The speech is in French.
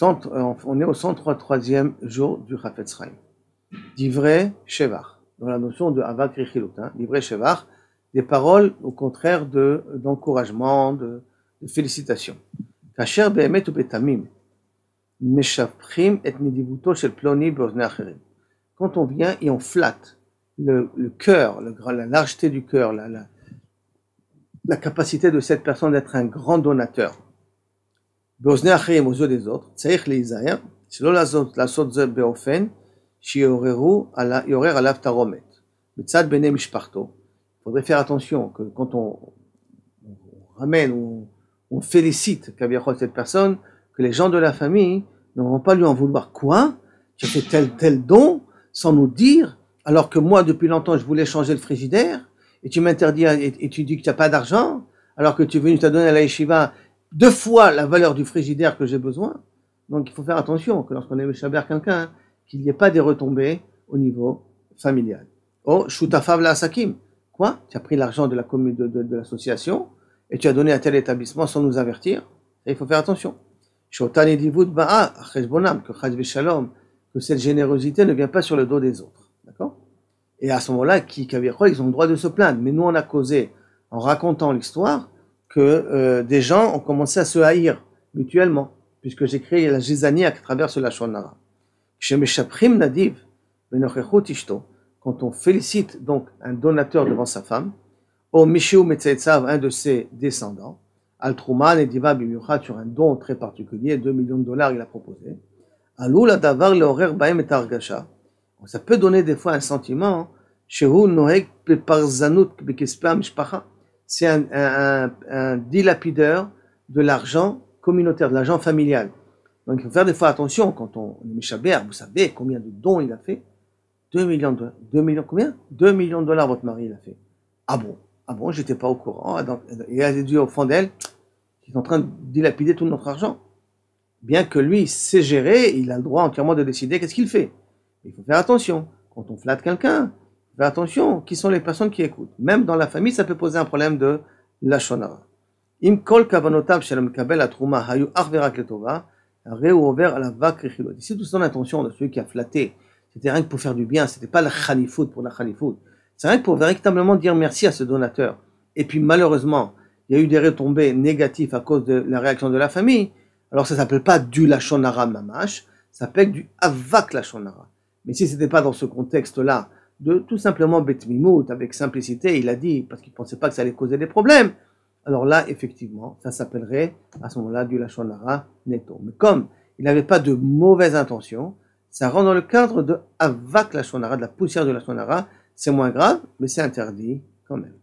On est au 133e jour du Chafetz Chaim. Divrei Shevach, dans la notion de Avak Richilut. Divrei Shevach, des paroles au contraire d'encouragement, de félicitations. Kasher be'emet ou betamim, meshaprim et nidivuto shel ploni be'oznei acherim. Quand on vient et on flatte le cœur, la largeté du cœur, la capacité de cette personne d'être un grand donateur, be'oznei acherim, aux yeux des autres, tzarich leizaher, shelo לעשות זה באופן שיעורר עליו תרעומת. מצד בני משפחתו, il faudrait faire attention que quand on ramène ou on félicite cette personne, que les gens de la famille ne vont pas lui en vouloir. Quoi? Tu as fait tel don sans nous dire, alors que moi depuis longtemps je voulais changer le frigidaire et tu m'interdis et tu dis que tu n'as pas d'argent alors que tu es venu te donner à la yeshiva 2 fois la valeur du frigidaire que j'ai besoin. Donc il faut faire attention que lorsqu'on est méchaber quelqu'un, qu'il n'y ait pas des retombées au niveau familial. Oh, shutafav la asakim. Quoi? Tu as pris l'argent de la commune de l'association et tu as donné à tel établissement sans nous avertir. Et il faut faire attention. Shotani divut ba'a acheshbonam, que chas v'shalom, que cette générosité ne vient pas sur le dos des autres. D'accord? Et à ce moment-là, ils ont le droit de se plaindre. Mais nous, on a causé, en racontant l'histoire, que des gens ont commencé à se haïr mutuellement, puisque j'ai créé la Gizani à travers ce Lashon Hara. Shemeshaprim nadiv v'nochechut ishto, quand on félicite donc un donateur devant sa femme, ou Mishiu Metzaitzav, un de ses descendants, Al-Trouma Nediva Bimiuchat, sur un don très particulier, 2 millions de dollars il a proposé, Alou la davar leorer baem et argasha, ça peut donner des fois un sentiment, Shehu nohek beparzanut bekespeh mishpacha, c'est un dilapideur de l'argent communautaire, de l'argent familial. Donc il faut faire des fois attention quand on est méchaber, vous savez combien de dons il a fait? 2 millions de dollars. 2 millions combien? 2 millions de dollars votre mari il a fait. Ah bon, j'étais pas au courant. Donc, il a dit au fond d'elle, il est en train de dilapider tout notre argent. Bien que lui sait gérer, il a le droit entièrement de décider qu'est-ce qu'il fait. Il faut faire attention. Quand on flatte quelqu'un, il faut faire attention qui sont les personnes qui écoutent. Même dans la famille, ça peut poser un problème de lashon hara. Im kol kavanotav shel mekabel hatruma hayu ach verak letova, arei hu over al avak richilot. Ici, toute son intention de celui qui a flatté, c'était rien que pour faire du bien, c'était pas la khalifout pour la khalifout. C'est rien que pour véritablement dire merci à ce donateur. Et puis malheureusement, il y a eu des retombées négatives à cause de la réaction de la famille. Alors ça s'appelle pas du lashon hara mamash, ça s'appelle du avak lashon hara. Mais si c'était pas dans ce contexte-là, de tout simplement betmimout, avec simplicité, il a dit, parce qu'il pensait pas que ça allait causer des problèmes, alors là, effectivement, ça s'appellerait à ce moment-là du lashon hara netto. Mais comme il n'avait pas de mauvaises intentions, ça rentre dans le cadre de avak lashon hara, de la poussière de lashon hara. C'est moins grave, mais c'est interdit quand même.